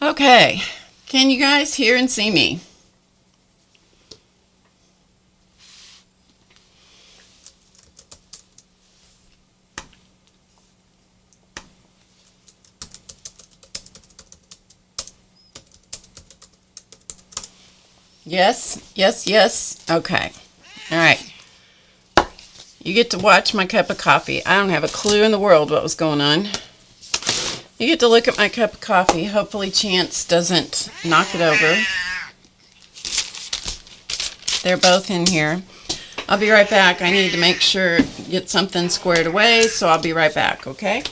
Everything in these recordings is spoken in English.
Okay, can you guys hear and see me? Yes, yes, yes. Okay. All right. You get to watch my cup of coffee. I don't have a clue in the world what was going on. You get to look at my cup of coffee. Hopefully Chance doesn't knock it over. They're both in here. I'll be right back. I need to make sure, get something squared away, so I'll be right back, okay?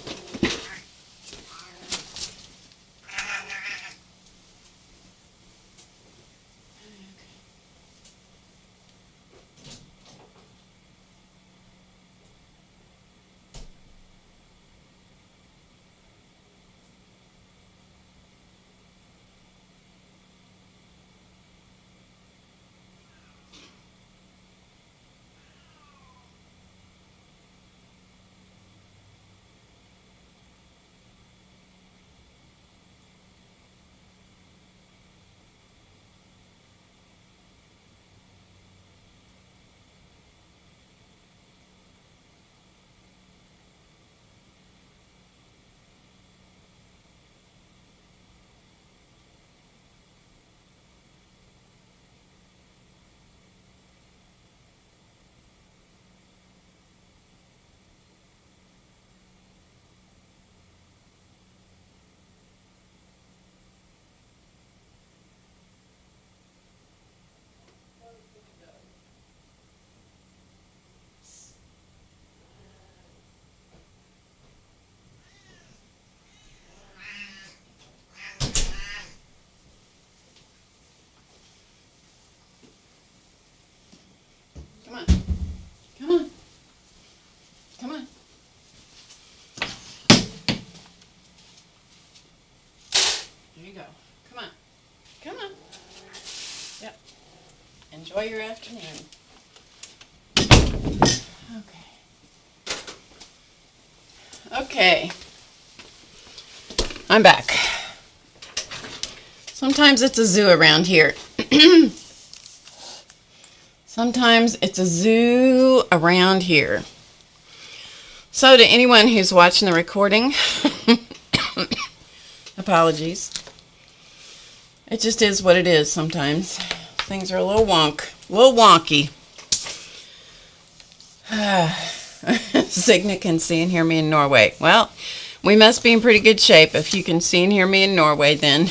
Come on. Come on. Come on. There you go. Come on. Come on. Yep. Enjoy your afternoon. Okay. Okay. I'm back. Sometimes it's a zoo around here. Sometimes it's a zoo around here. So to anyone who's watching the recording, apologies. It just is what it is sometimes. Things are a little wonky. Signa can see and hear me in Norway. Well, we must be in pretty good shape if you can see and hear me in Norway then.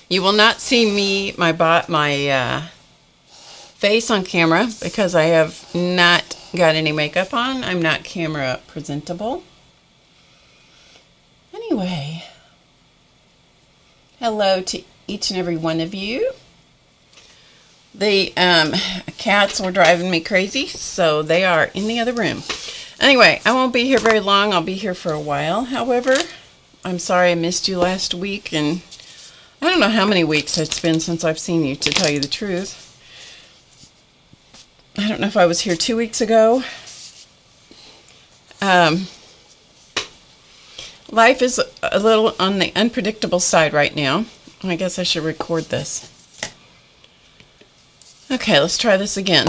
You will not see me, my face on camera because I have not got any makeup on. I'm not camera presentable. Anyway, hello to each and every one of you. The cats were driving me crazy, so they are in the other room. Anyway, I won't be here very long. I'll be here for a while. However, I'm sorry I missed you last week, and I don't know how many weeks it's been since I've seen you, to tell you the truth. I don't know if I was here 2 weeks ago. Life is a little on the unpredictable side right now. I guess I should record this. Okay, let's try this again.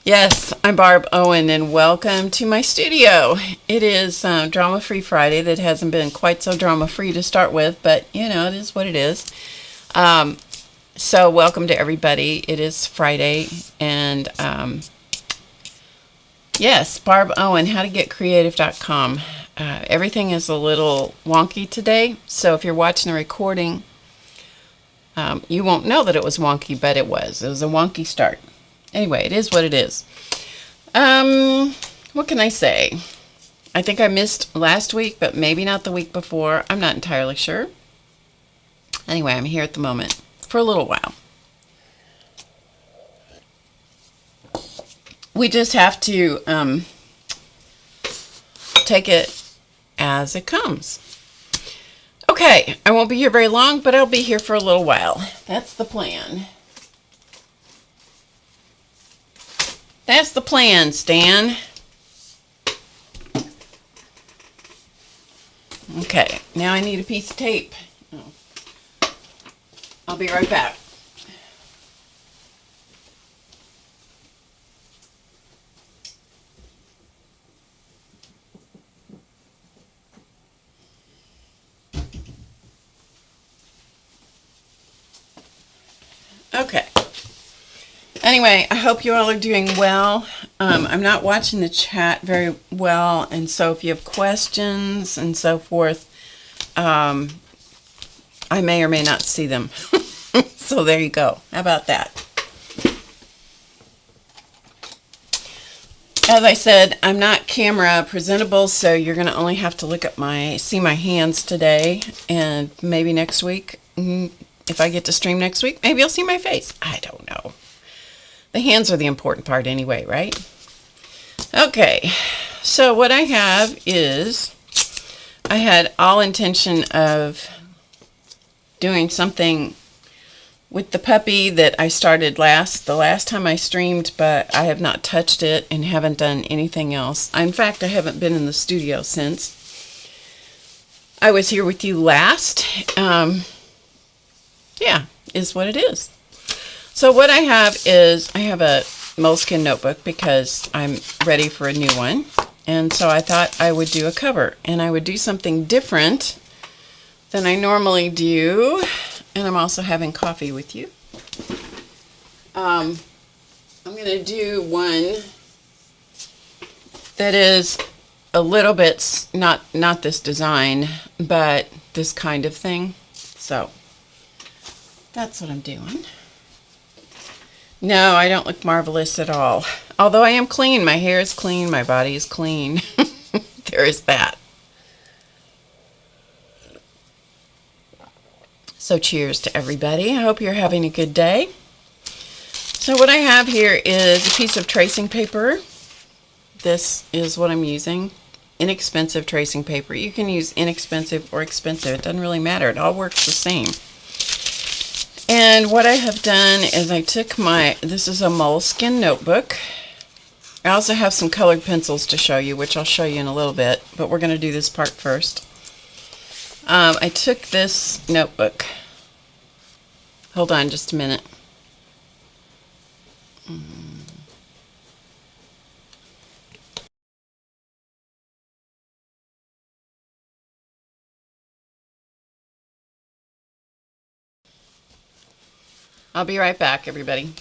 Yes, I'm Barb Owen, and welcome to my studio. It is Drama-Free Friday. That hasn't been quite so drama-free to start with, but, you know, it is what it is. So welcome to everybody. It is Friday, and yes, Barb Owen, HowToGetCreative.com. Everything is a little wonky today, so if you're watching the recording, you won't know that it was wonky, but it was. It was a wonky start. Anyway, it is what it is. What can I say? I think I missed last week, but maybe not the week before. I'm not entirely sure. Anyway, I'm here at the moment for a little while. We just have to take it as it comes. Okay, I won't be here very long, but I'll be here for a little while. That's the plan. That's the plan, Stan. Okay, now I need a piece of tape. I'll be right back. Okay. Anyway, I hope you all are doing well. I'm not watching the chat very well, and so if you have questions and so forth, I may or may not see them. So there you go. How about that? As I said, I'm not camera presentable, so you're going to only have to look at see my hands today, and maybe next week, if I get to stream next week, maybe you'll see my face. I don't know. The hands are the important part anyway, right? Okay, so what I have is, I had all intention of doing something with the puppy that I started the last time I streamed, but I have not touched it and haven't done anything else. In fact, I haven't been in the studio since I was here with you last. Yeah, is what it is. So what I have is, I have a moleskin notebook because I'm ready for a new one. And so I thought I would do a cover, and I would do something different than I normally do. And I'm also having coffee with you. I'm going to do one that is a little bit, not this design, but this kind of thing. So that's what I'm doing. No, I don't look marvelous at all. Although I am clean. My hair is clean. My body is clean. There is that. So cheers to everybody. I hope you're having a good day. So what I have here is a piece of tracing paper. This is what I'm using. Inexpensive tracing paper. You can use inexpensive or expensive. It doesn't really matter. It all works the same. And what I have done is I took this is a moleskin notebook. I also have some colored pencils to show you, which I'll show you in a little bit, but we're going to do this part first. I took this notebook. Hold on just a minute. I'll be right back, everybody.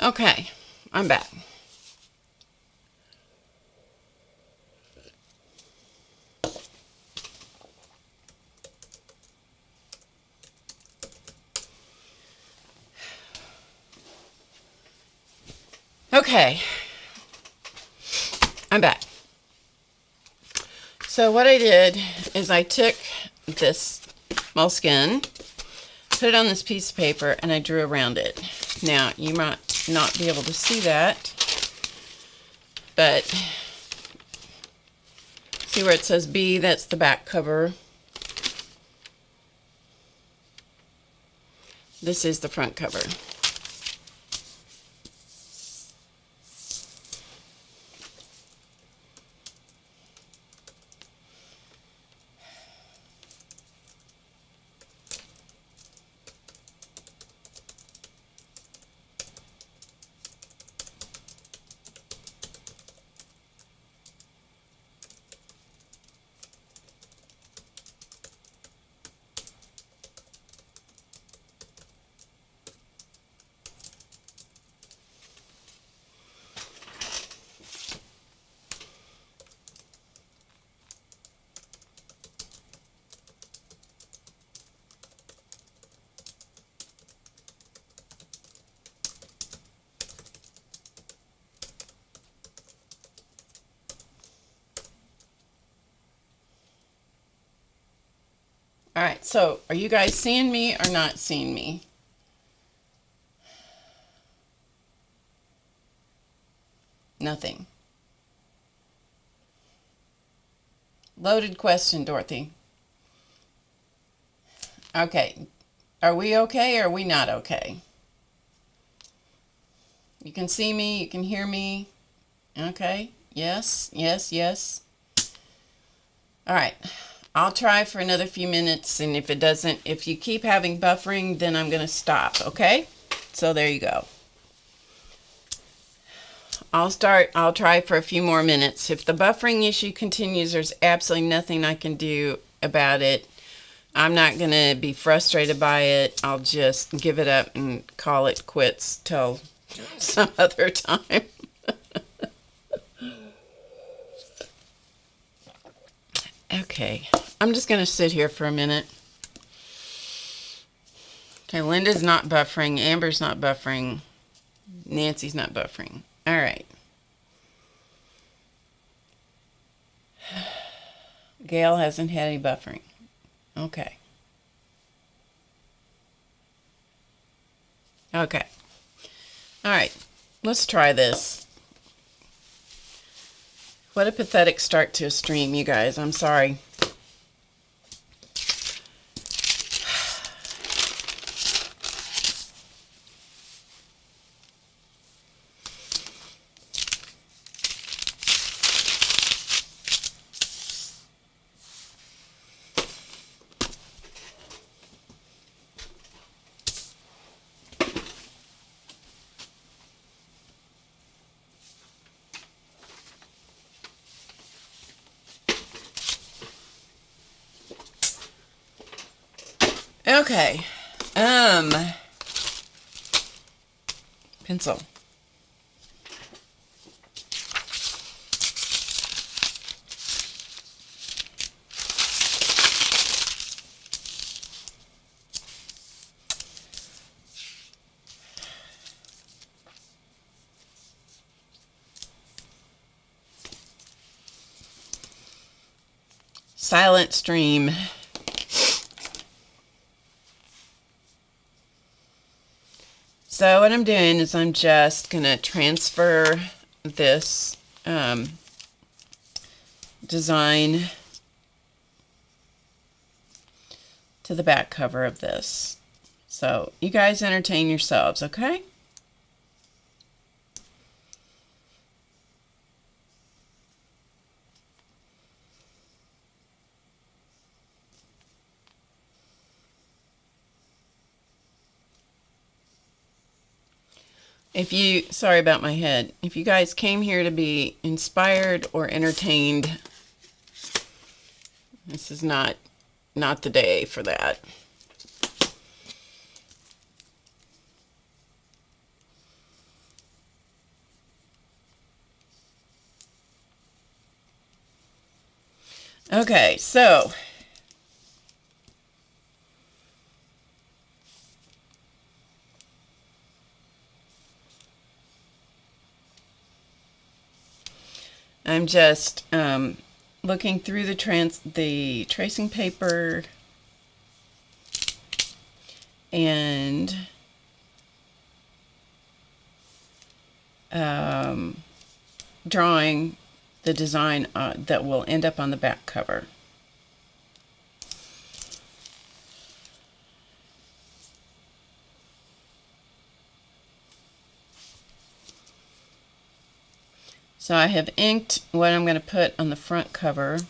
Okay, I'm back. Okay, I'm back. So what I did is I took this moleskin, put it on this piece of paper, and I drew around it. Now, you might not be able to see that, but see where it says B? That's the back cover. This is the front cover. All right, so are you guys seeing me or not seeing me? Nothing. Loaded question, Dorothy. Okay, are we okay or are we not okay? You can see me, you can hear me. Okay, yes, yes, yes. All right, I'll try for another few minutes, and if it doesn't, if you keep having buffering, then I'm going to stop, okay? So there you go. I'll try for a few more minutes. If the buffering issue continues, there's absolutely nothing I can do about it. I'm not going to be frustrated by it. I'll just give it up and call it quits till some other time. Okay, I'm just going to sit here for a minute. Okay, Linda's not buffering. Amber's not buffering. Nancy's not buffering. All right. Gail hasn't had any buffering. Okay. Okay. All right. Let's try this. What a pathetic start to a stream, you guys. I'm sorry. Okay. Pencil. Silent stream. So what I'm doing is I'm just going to transfer this design to the back cover of this. So you guys entertain yourselves, okay? Sorry about my head. If you guys came here to be inspired or entertained, this is not the day for that. Okay, so I'm just looking through the tracing paper and drawing the design that will end up on the back cover. So I have inked what I'm going to put on the front cover.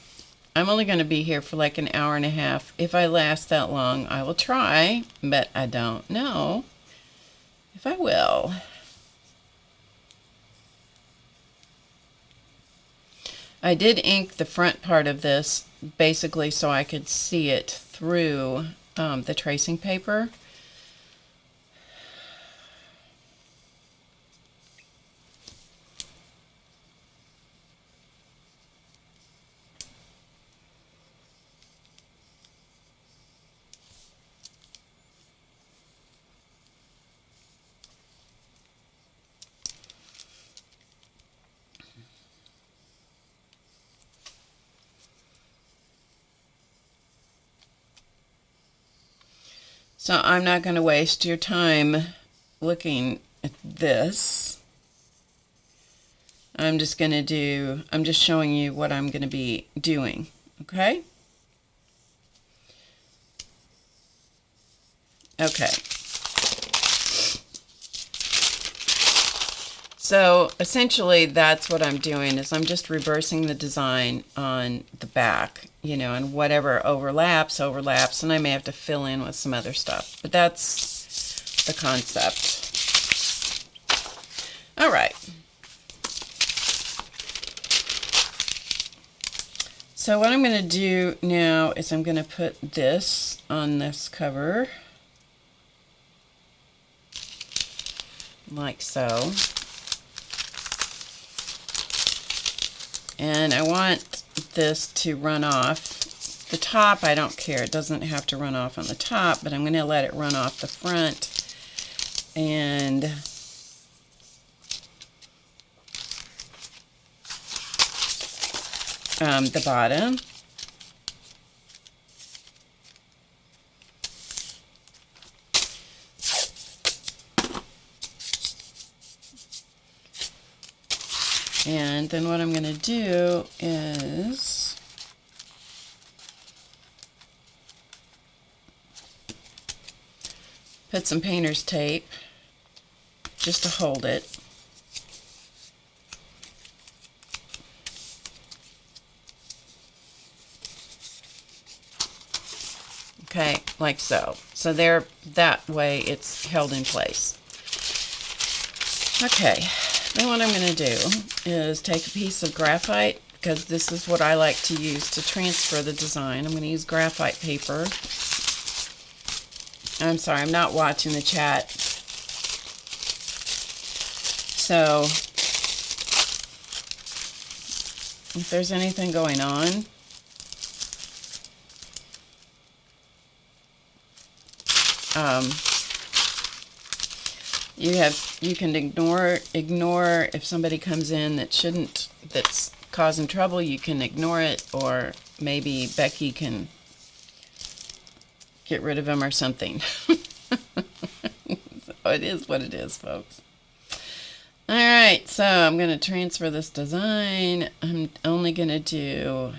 I'm only going to be here for like an hour and a half. If I last that long, I will try, but I don't know if I will. I did ink the front part of this basically so I could see it through the tracing paper. So I'm not going to waste your time looking at this. I'm just showing you what I'm going to be doing, okay? Okay. So essentially that's what I'm doing is I'm just reversing the design on the back, you know, and whatever overlaps, and I may have to fill in with some other stuff, but that's the concept. All right. So what I'm going to do now is I'm going to put this on this cover, like so. And I want this to run off the top. I don't care. It doesn't have to run off on the top, but I'm going to let it run off the front and the bottom. And then what I'm going to do is put some painter's tape just to hold it. Okay, like so. So there, that way it's held in place. Okay. Then what I'm going to do is take a piece of graphite, because this is what I like to use to transfer the design. I'm going to use graphite paper. I'm sorry, I'm not watching the chat. So, if there's anything going on, you can ignore if somebody comes in that's causing trouble. You can ignore it, or maybe Becky can get rid of him or something. So it is what it is, folks. All right, so I'm going to transfer this design. I'm only going to do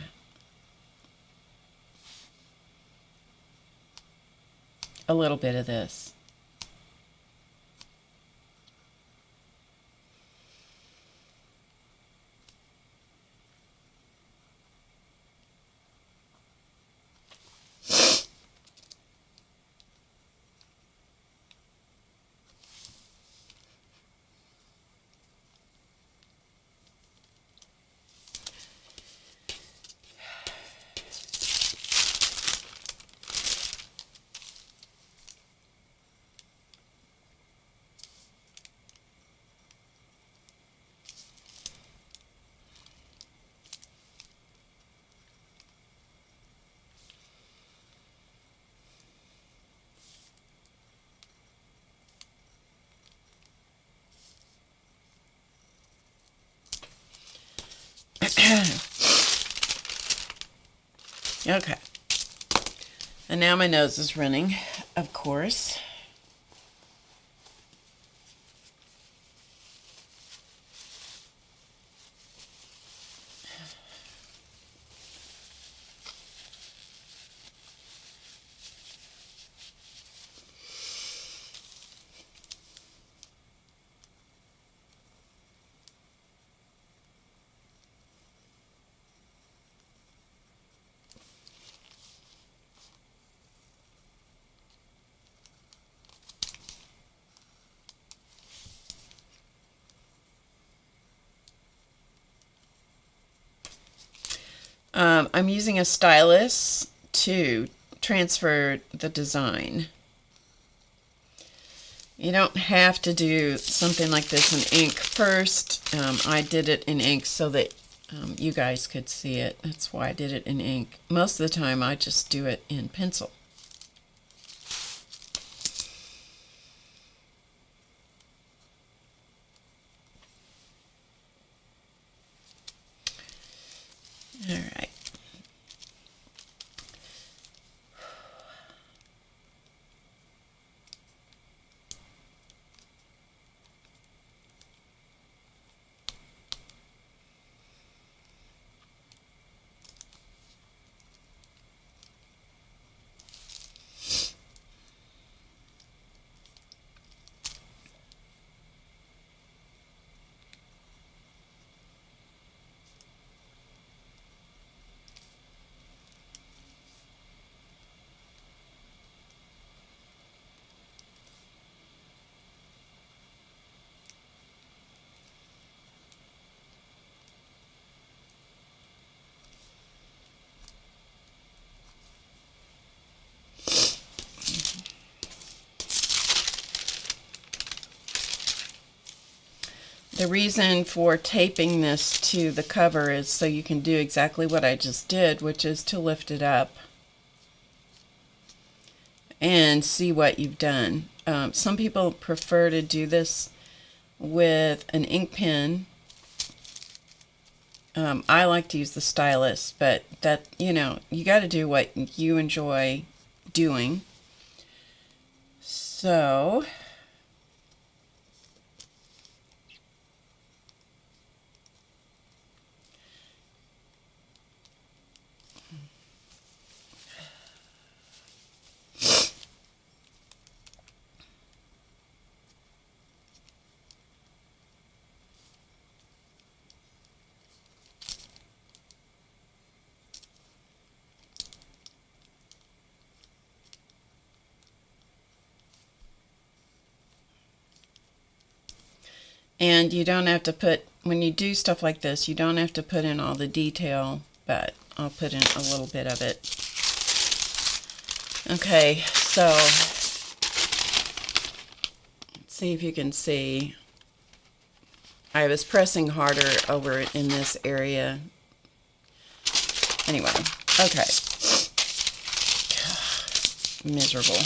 a little bit of this. Okay. And now my nose is running, of course. I'm using a stylus to transfer the design. You don't have to do something like this in ink first. I did it in ink so that you guys could see it. That's why I did it in ink. Most of the time I just do it in pencil. All right. The reason for taping this to the cover is so you can do exactly what I just did, which is to lift it up and see what you've done. Some people prefer to do this with an ink pen. I like to use the stylus, but that, you got to do what you enjoy doing. So and you don't have to put, when you do stuff like this, you don't have to put in all the detail, but I'll put in a little bit of it. Okay, so let's see if you can see. I was pressing harder over it in this area. Anyway, okay. Miserable.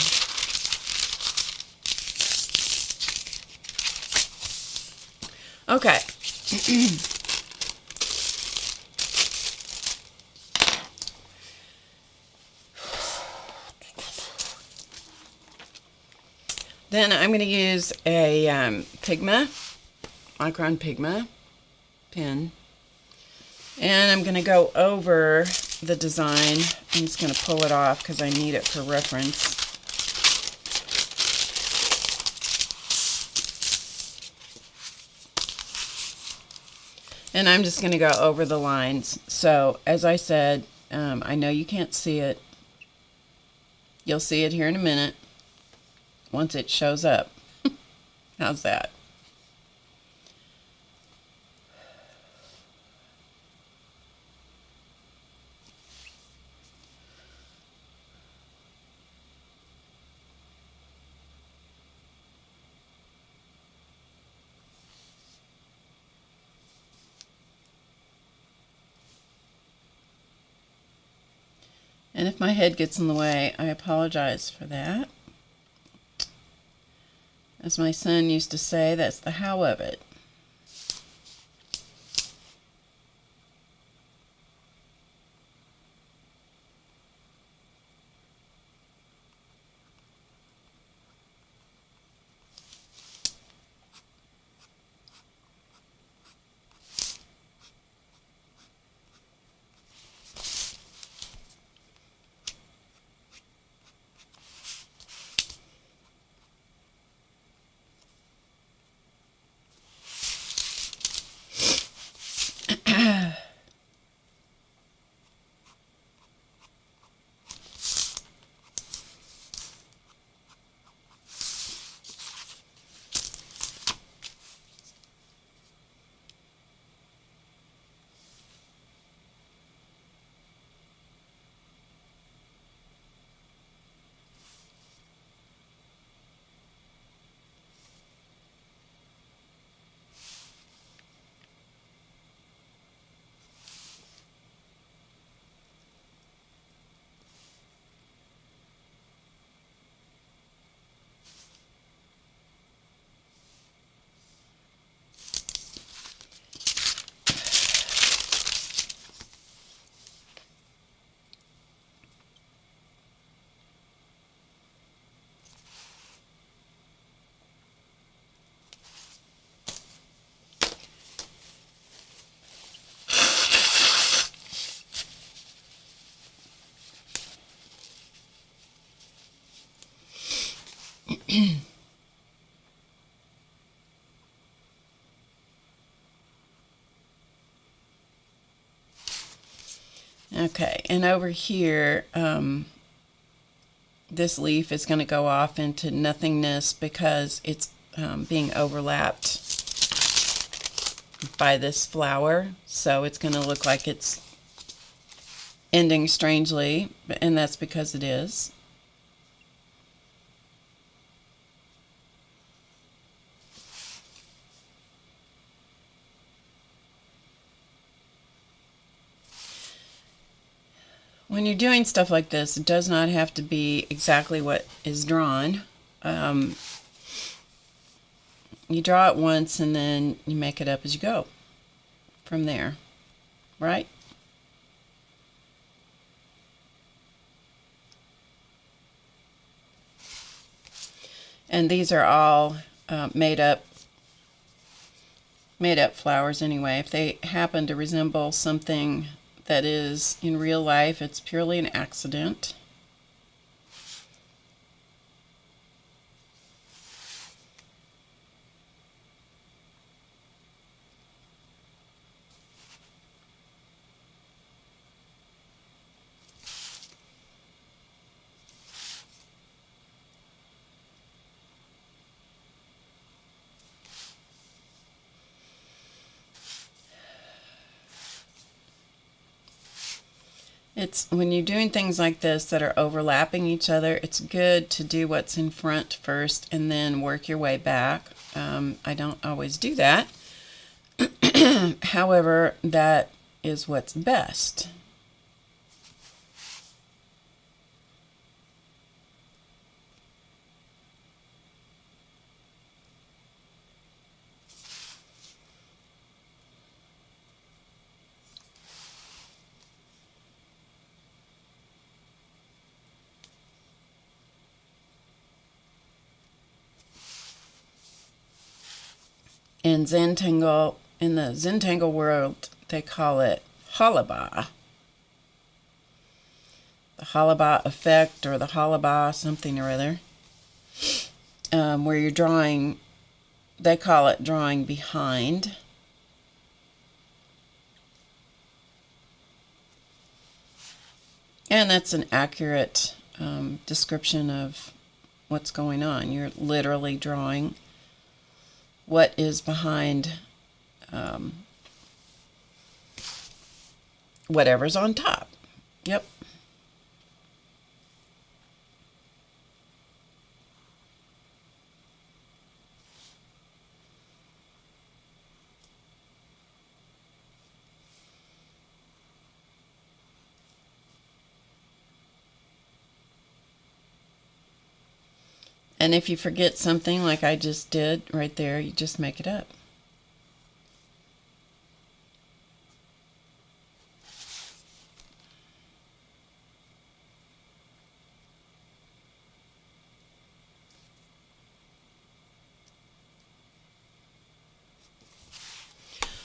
Okay. Then I'm going to use a Pigma Pen, and I'm going to go over the design. I'm just going to pull it off because I need it for reference. And I'm just going to go over the lines. So, as I said, I know you can't see it. You'll see it here in a minute once it shows up. How's that? And if my head gets in the way, I apologize for that. As my son used to say, that's the how of it. Okay, and over here, this leaf is going to go off into nothingness because it's being overlapped by this flower. So it's going to look like it's ending strangely, and that's because it is. When you're doing stuff like this, it does not have to be exactly what is drawn. You draw it once and then you make it up as you go from there, right? And these are all made up flowers anyway. If they happen to resemble something that is in real life, it's purely an accident. It's when you're doing things like this that are overlapping each other, it's good to do what's in front first and then work your way back. I don't always do that. However, that is what's best. In Zentangle, in the Zentangle world, they call it Halaba. The Halaba effect, or the Halaba something or other, where you're drawing, they call it drawing behind. And that's an accurate description of what's going on. You're literally drawing what is behind whatever's on top. Yep. And if you forget something like I just did right there, you just make it up.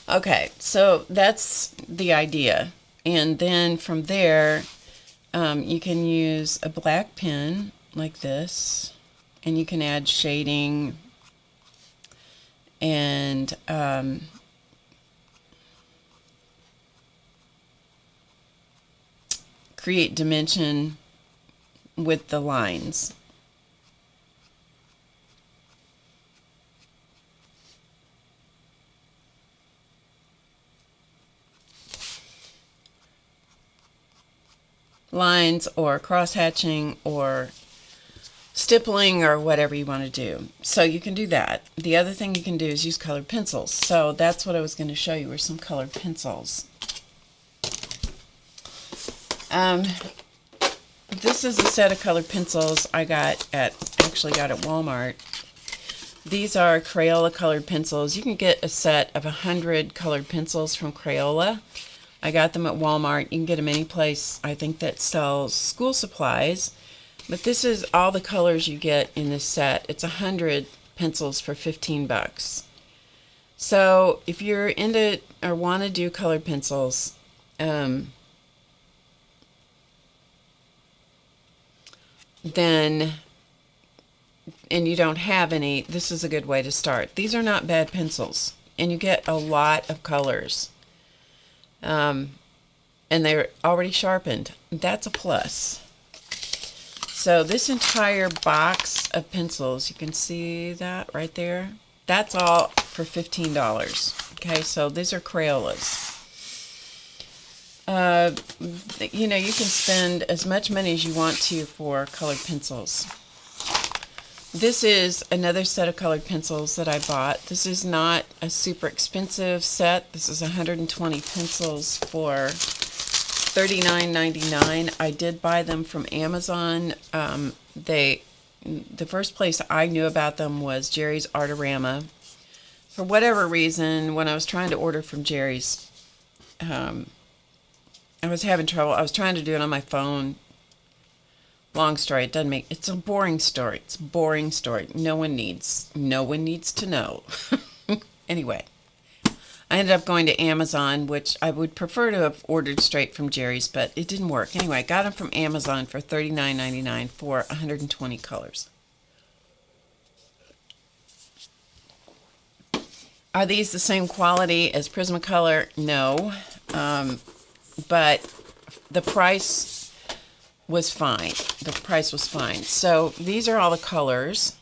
Okay, so that's the idea. And then from there, you can use a black pen like this, and you can add shading and create dimension with the lines. Lines or cross hatching or stippling or whatever you want to do. So you can do that. The other thing you can do is use colored pencils. So that's what I was going to show you, were some colored pencils. This is a set of colored pencils I actually got at Walmart. These are Crayola colored pencils. You can get a set of 100 colored pencils from Crayola. I got them at Walmart. You can get them any place, I think, that sells school supplies. But this is all the colors you get in this set. It's 100 pencils for 15 bucks. So if you're into or want to do colored pencils, then and you don't have any, this is a good way to start. These are not bad pencils, and you get a lot of colors. And they're already sharpened. That's a plus. So this entire box of pencils, you can see that right there. That's all for $15. Okay, so these are Crayolas. You know, you can spend as much money as you want to for colored pencils. This is another set of colored pencils that I bought. This is not a super expensive set. This is 120 pencils for $39.99. I did buy them from Amazon. The first place I knew about them was Jerry's Artorama. For whatever reason, when I was trying to order from Jerry's, I was having trouble. I was trying to do it on my phone. Long story. It's a boring story. It's a boring story. No one needs to know. Anyway, I ended up going to Amazon, which I would prefer to have ordered straight from Jerry's, but it didn't work. Anyway, I got them from Amazon for $39.99 for 120 colors. Are these the same quality as Prismacolor? No. But the price was fine. The price was fine. So these are all the colors.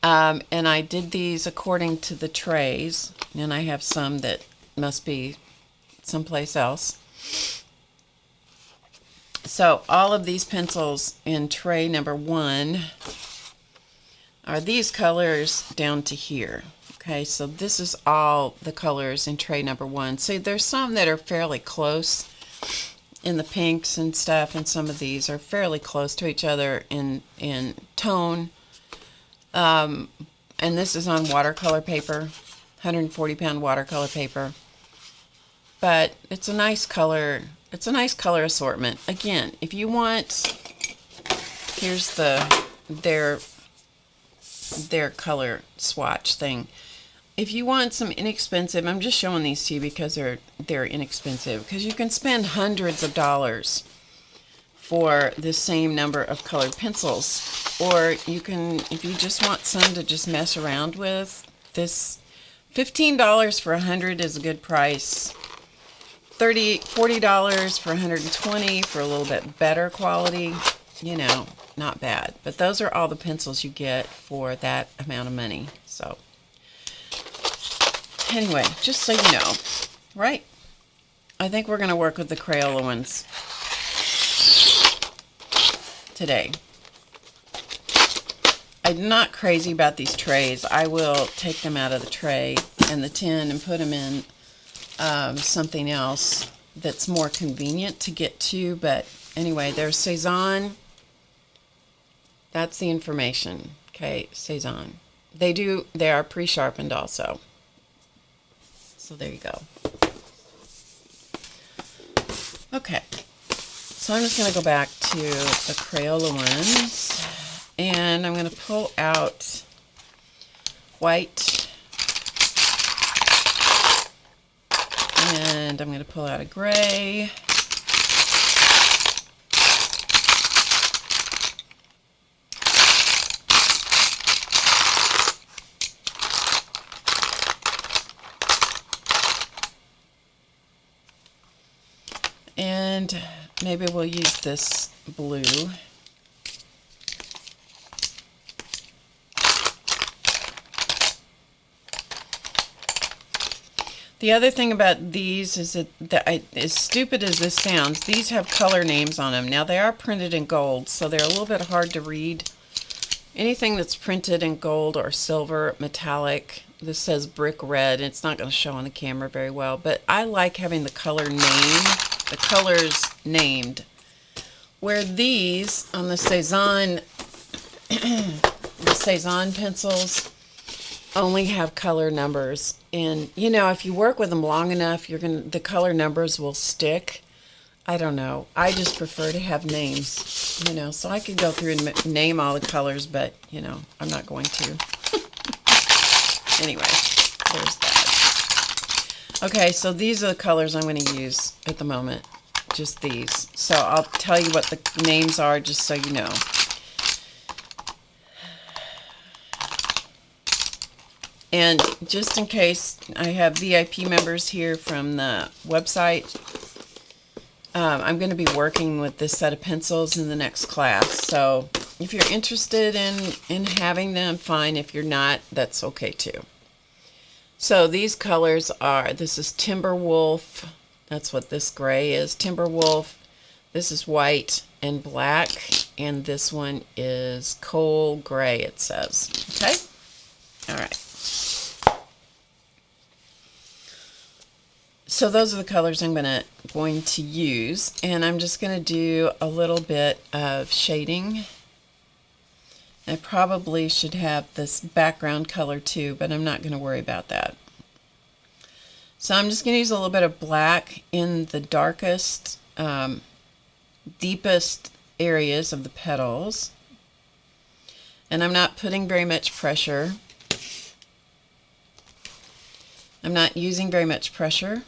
And I did these according to the trays. And I have some that must be someplace else. So all of these pencils in tray number 1 are these colors down to here. Okay, so this is all the colors in tray number 1. See, there's some that are fairly close in the pinks and stuff, and some of these are fairly close to each other in tone. And this is on watercolor paper, 140-pound watercolor paper. But it's a nice color. It's a nice color assortment. Again, if you want, here's their color swatch thing. If you want some inexpensive, I'm just showing these to you because they're inexpensive, because you can spend hundreds of dollars for the same number of colored pencils, or you can, if you just want some to just mess around with, this $15 for 100 is a good price. $40 for 120 for a little bit better quality, you know, not bad. But those are all the pencils you get for that amount of money. So anyway, just so you know, right? I think we're going to work with the Crayola ones today. I'm not crazy about these trays. I will take them out of the tray and the tin and put them in something else that's more convenient to get to. But anyway, there's Cezanne. That's the information. Okay, Cezanne. They are pre-sharpened also. So there you go. Okay, so I'm just going to go back to the Crayola ones, and I'm going to pull out white, and I'm going to pull out a gray, and maybe we'll use this blue. The other thing about these is that as stupid as this sounds, these have color names on them. Now they are printed in gold, so they're a little bit hard to read. Anything that's printed in gold or silver, metallic, this says brick red. It's not going to show on the camera very well, but I like having the color name, the colors named. Where these on the Cezanne, the Cezanne pencils only have color numbers, and you know, if you work with them long enough, the color numbers will stick. I don't know. I just prefer to have names, you know, so I could go through and name all the colors, but you know, I'm not going to. Anyway, there's that. Okay, so these are the colors I'm going to use at the moment. Just these. So I'll tell you what the names are just so you know. And just in case, I have VIP members here from the website. I'm going to be working with this set of pencils in the next class. So if you're interested in having them, fine. If you're not, that's okay too. So these colors are, this is Timberwolf. That's what this gray is, Timberwolf. This is white and black. And this one is coal gray, it says. Okay? All right. So those are the colors I'm going to use, and I'm just going to do a little bit of shading. I probably should have this background color too, but I'm not going to worry about that. So I'm just going to use a little bit of black in the darkest, deepest areas of the petals, and I'm not putting very much pressure. I'm not using very much pressure.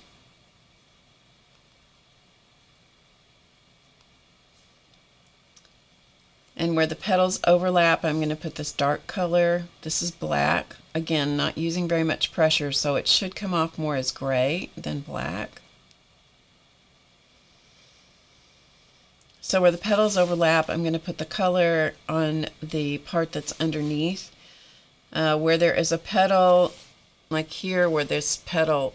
And where the petals overlap, I'm going to put this dark color. This is black. Again, not using very much pressure, so it should come off more as gray than black. So where the petals overlap, I'm going to put the color on the part that's underneath. Where there is a petal, like here where this petal,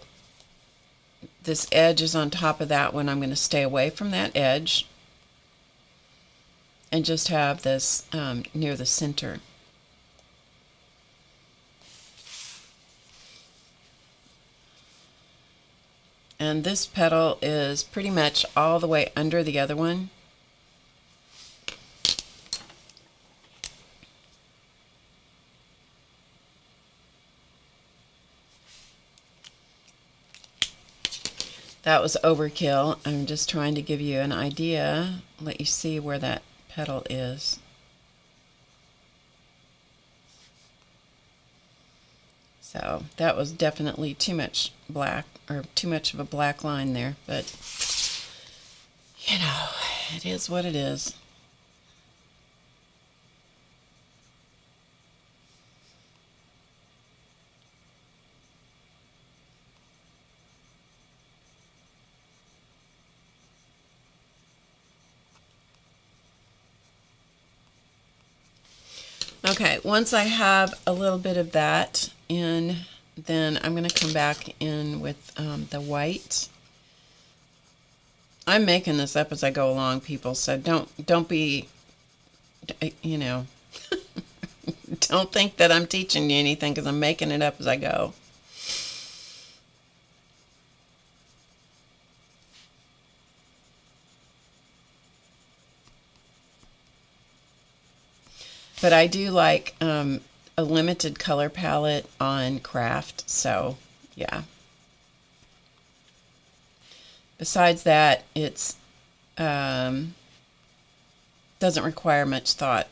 this edge is on top of that one, I'm going to stay away from that edge. And just have this near the center. And this petal is pretty much all the way under the other one. That was overkill. I'm just trying to give you an idea, let you see where that petal is. So that was definitely too much black, or too much of a black line there, but you know, it is what it is. Okay, once I have a little bit of that in, then I'm going to come back in with the white. I'm making this up as I go along, people, so don't be, you know, don't think that I'm teaching you anything, because I'm making it up as I go. But I do like a limited color palette on craft, so yeah. Besides that, it's doesn't require much thought.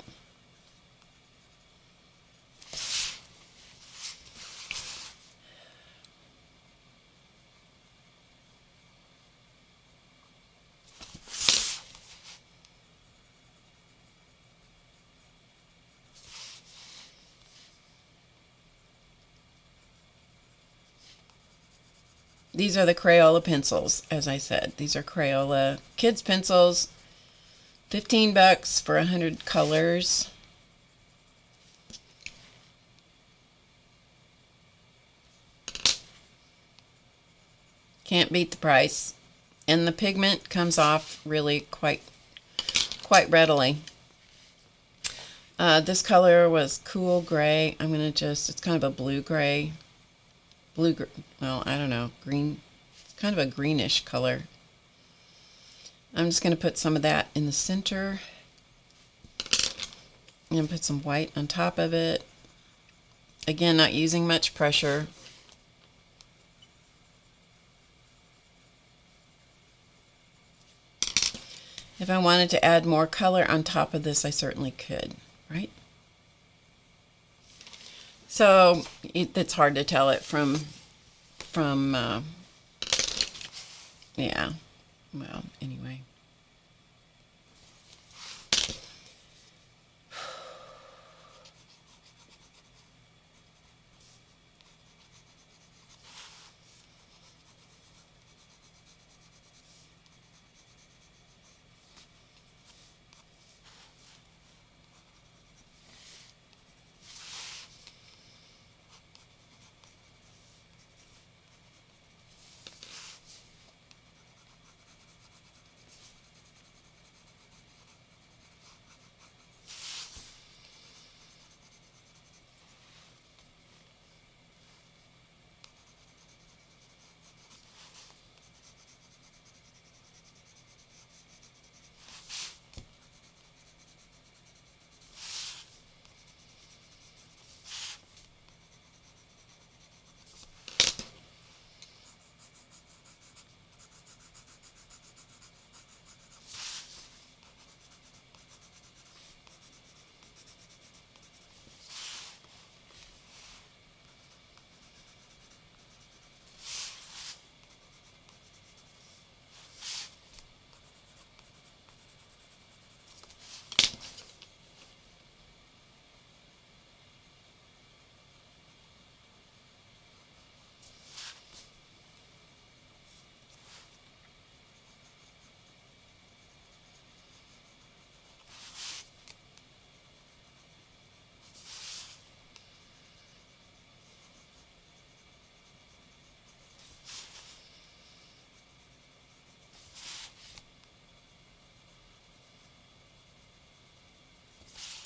These are the Crayola pencils, as I said. These are Crayola kids pencils. $15 for 100 colors. Can't beat the price. And the pigment comes off really quite readily. This color was cool gray. I'm going to just, it's kind of a blue gray. Well, I don't know, green. It's kind of a greenish color. I'm just going to put some of that in the center and put some white on top of it. Again, not using much pressure. If I wanted to add more color on top of this, I certainly could, right? So it's hard to tell it from yeah, well, anyway.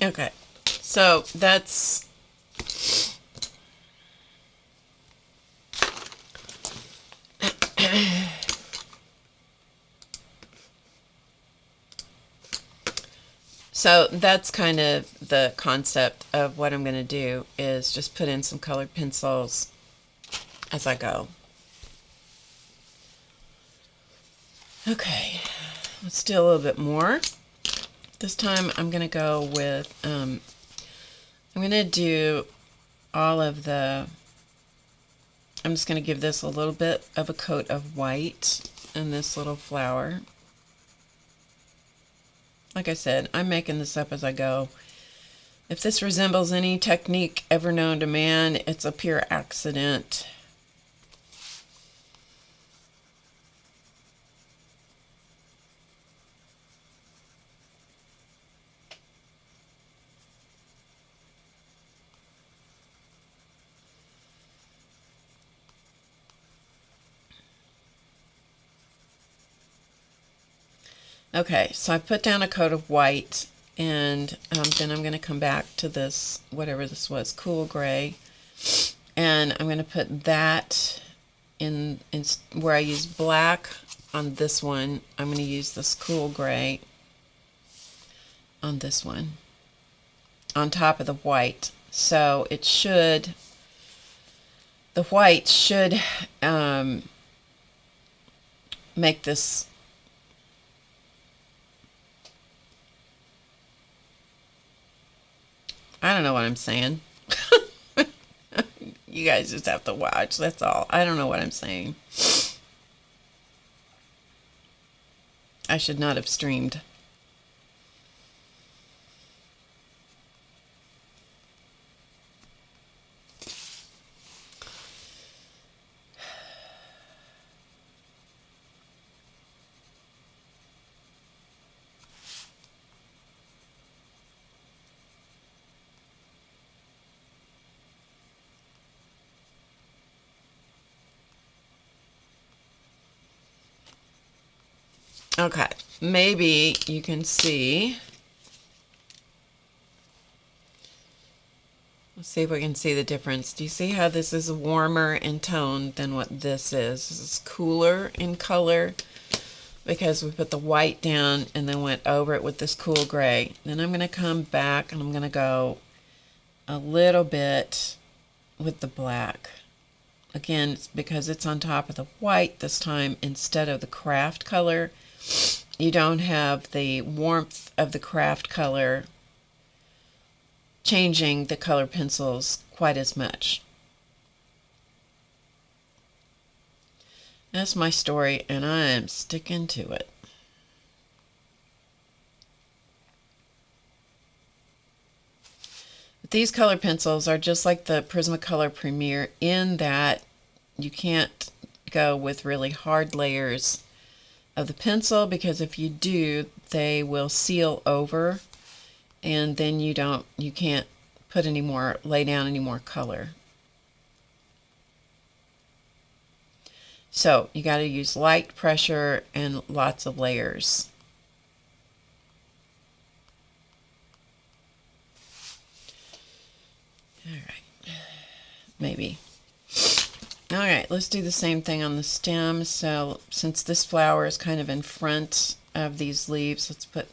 Okay, so that's so that's kind of the concept of what I'm going to do, is just put in some colored pencils as I go. Okay, let's do a little bit more. This time I'm going to go with, I'm going to do all of the, I'm just going to give this a little bit of a coat of white in this little flower. Like I said, I'm making this up as I go. If this resembles any technique ever known to man, it's a pure accident. Okay, so I put down a coat of white, and then I'm going to come back to this, whatever this was, cool gray, and I'm going to put that in where I use black on this one. I'm going to use this cool gray on this one, on top of the white. So it should, the white should make this I don't know what I'm saying. You guys just have to watch, that's all. I don't know what I'm saying. I should not have streamed. Okay, maybe you can see. Let's see if we can see the difference. Do you see how this is warmer in tone than what this is? This is cooler in color because we put the white down and then went over it with this cool gray. Then I'm going to come back and I'm going to go a little bit with the black. Again, it's because it's on top of the white this time instead of the craft color. You don't have the warmth of the craft color changing the color pencils quite as much. That's my story, and I am sticking to it. But these color pencils are just like the Prismacolor Premier in that you can't go with really hard layers of the pencil, because if you do, they will seal over, and then you can't put any more, lay down any more color. So you got to use light pressure and lots of layers. All right, maybe. All right, let's do the same thing on the stem. So since this flower is kind of in front of these leaves, I'm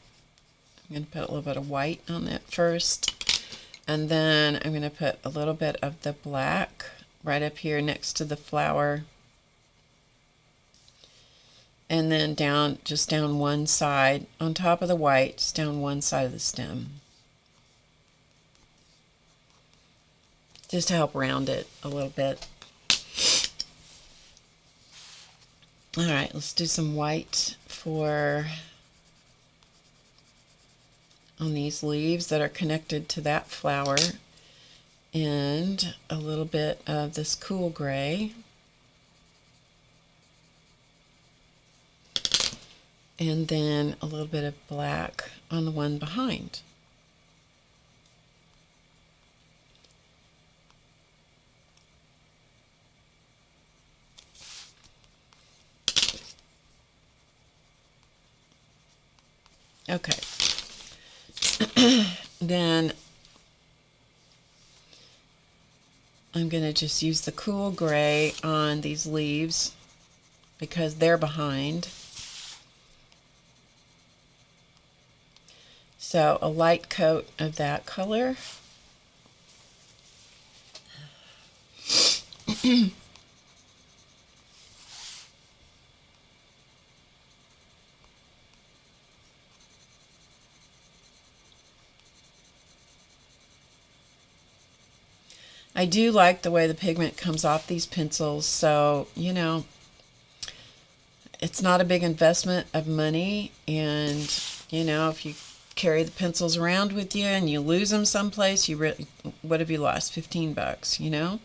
going to put a little bit of white on that first. And then I'm going to put a little bit of the black right up here next to the flower. And then just down one side, on top of the white, just down one side of the stem. Just to help round it a little bit. All right, let's do some white on these leaves that are connected to that flower, and a little bit of this cool gray, and then a little bit of black on the one behind. Okay. then I'm going to just use the cool gray on these leaves because they're behind. So a light coat of that color. I do like the way the pigment comes off these pencils, so, you know, it's not a big investment of money, and, you know, if you carry the pencils around with you and you lose them someplace, you really, what have you lost? $15, you know?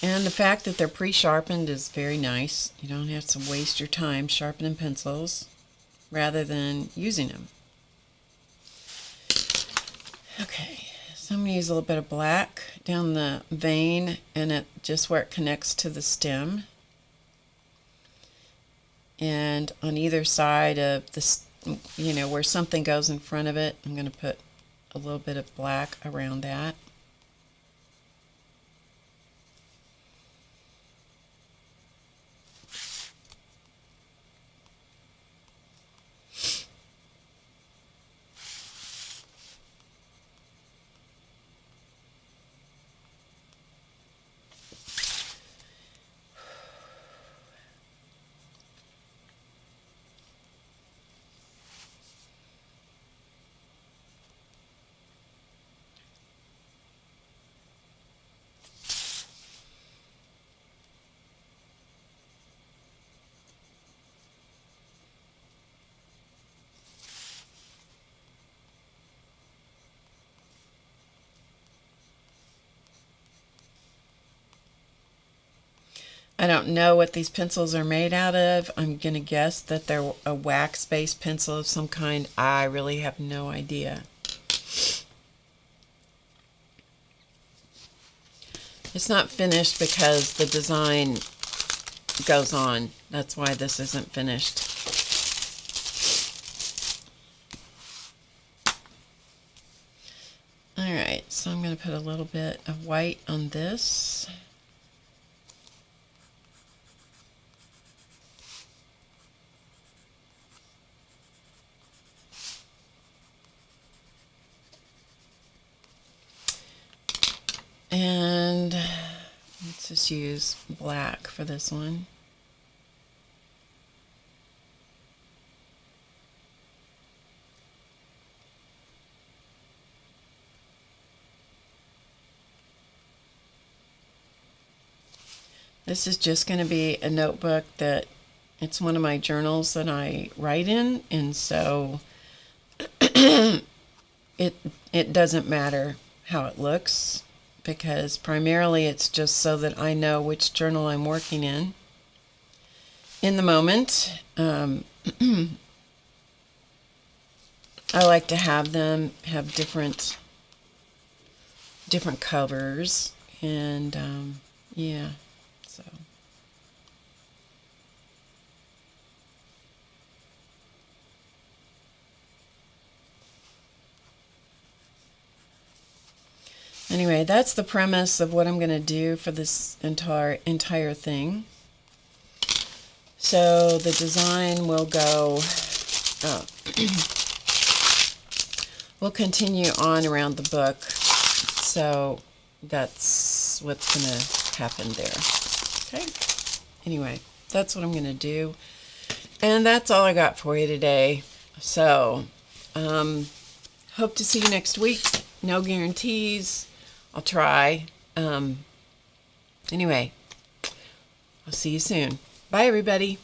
And the fact that they're pre-sharpened is very nice. You don't have to waste your time sharpening pencils rather than using them. Okay, so I'm going to use a little bit of black down the vein and it just where it connects to the stem. And on either side of this, you know, where something goes in front of it, I'm going to put a little bit of black around that. I don't know what these pencils are made out of. I'm going to guess that they're a wax-based pencil of some kind. I really have no idea. It's not finished because the design goes on. That's why this isn't finished. Alright, so I'm going to put a little bit of white on this. And let's just use black for this one. This is just going to be a notebook that it's one of my journals that I write in, and so it doesn't matter how it looks, because primarily it's just so that I know which journal I'm working in the moment. I like to have them have different covers, and yeah, so. Anyway, that's the premise of what I'm going to do for this entire thing. So the design will go, we'll continue on around the book. So that's what's going to happen there. Okay. Anyway, that's what I'm going to do. And that's all I got for you today. So, hope to see you next week. No guarantees. I'll try. Anyway, I'll see you soon. Bye, everybody.